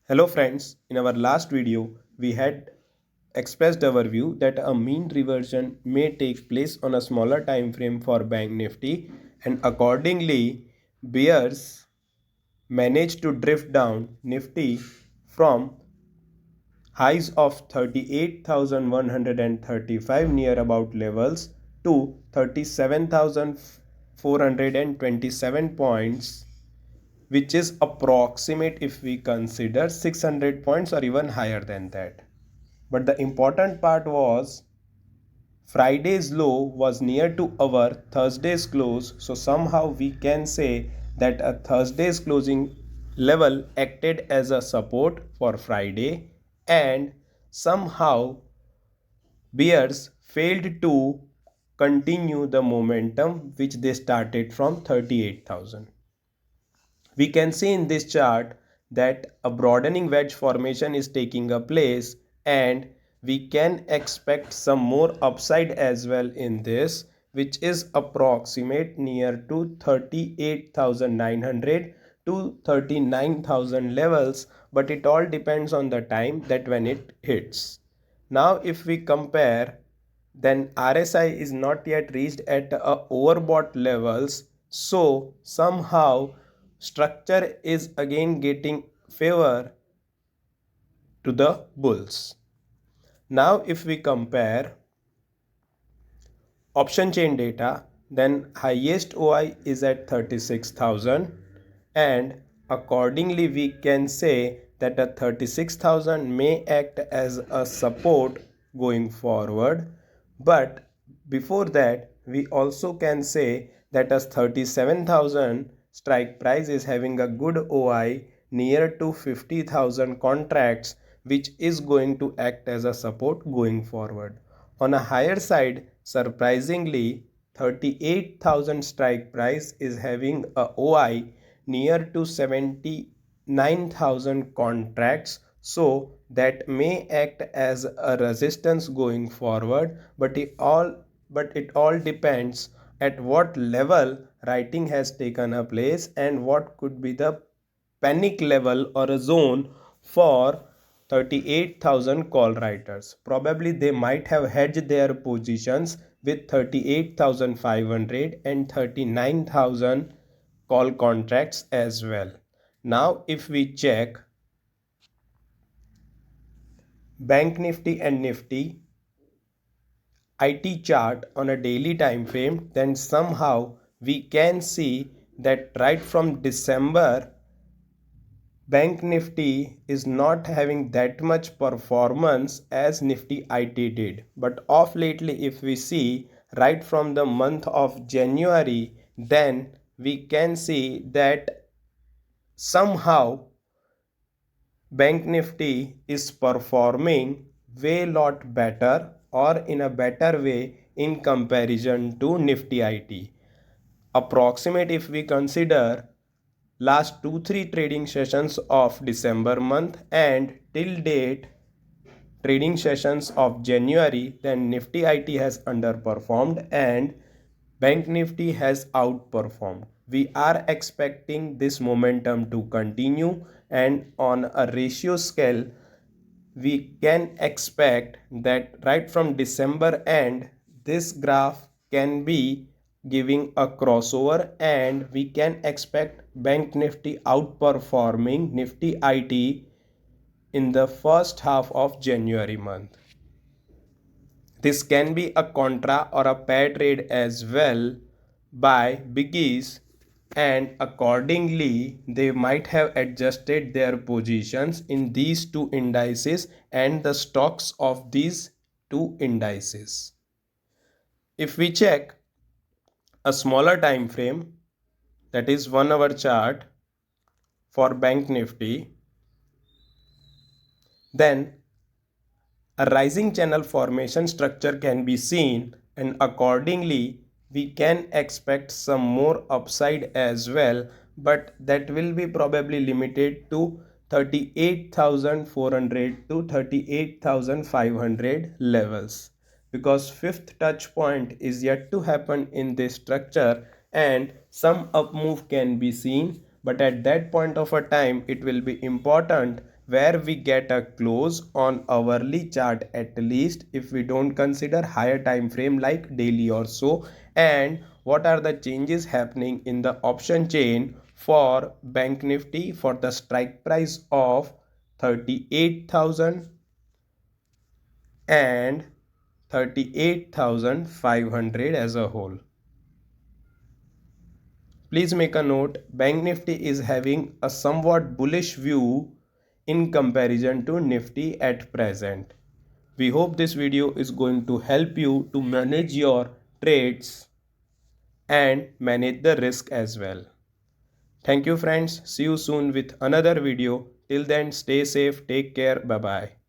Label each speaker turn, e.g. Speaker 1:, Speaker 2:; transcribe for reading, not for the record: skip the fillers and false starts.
Speaker 1: Hello friends, in our last video we had expressed our view that a mean reversion may take place on a smaller time frame for Bank Nifty, and accordingly bears managed to drift down Nifty from highs of 38,135 near about levels to 37,427 points, which is approximate if we consider 600 points or even higher than that. But the important part was Friday's low was near to our Thursday's close, so somehow we can say that a Thursday's closing level acted as a support for Friday, and somehow bears failed to continue the momentum which they started from 38,000. We can see in this chart that a broadening wedge formation is taking a place, and we can expect some more upside as well in this, which is approximate near to 38,900 to 39,000 levels, but it all depends on the time that when it hits. Now if we compare, then RSI is not yet reached at overbought levels, so somehow structure is again getting favor to the bulls. Now if we compare option chain data, then highest OI is at 36,000, and accordingly we can say that a 36,000 may act as a support going forward. But before that we also can say that as 37,000 strike price is having a good OI near to 50,000 contracts, which is going to act as a support going forward. On a higher side, surprisingly, 38,000 strike price is having a OI near to 79,000 contracts, so that may act as a resistance going forward, but it all depends at what level writing has taken a place and what could be the panic level or a zone for 38,000 call writers. Probably they might have hedged their positions with 38,500 and 39,000 call contracts as well. Now if we check Bank Nifty and Nifty IT chart on a daily time frame, then somehow we can see that right from December Bank Nifty is not having that much performance as Nifty IT did. But of lately, if we see right from the month of January, then we can see that somehow Bank Nifty is performing way lot better or in a better way in comparison to Nifty IT. Approximate if we consider last 2-3 trading sessions of December month and till date trading sessions of January, then Nifty IT has underperformed and Bank Nifty has outperformed. We are expecting this momentum to continue, and on a ratio scale we can expect that right from December end this graph can be giving a crossover, and we can expect Bank Nifty outperforming Nifty IT in the first half of January month. This can be a contra or a pair trade as well by biggies, and accordingly they might have adjusted their positions in these two indices and the stocks of these two indices. If we check a smaller time frame, that is 1 hour chart for Bank Nifty, then a rising channel formation structure can be seen, and accordingly we can expect some more upside as well, but that will be probably limited to 38,400 to 38,500 levels, because fifth touch point is yet to happen in this structure and some up move can be seen. But at that point of a time it will be important where we get a close on hourly chart at least if we don't consider higher time frame like daily or so, and what are the changes happening in the option chain for Bank Nifty for the strike price of 38,000 and 38,500 as a whole. Please make a note, Bank Nifty is having a somewhat bullish view in comparison to Nifty at present. We hope this video is going to help you to manage your trades and manage the risk as well. Thank you friends. See you soon with another video. Till then, stay safe. Take care. Bye bye.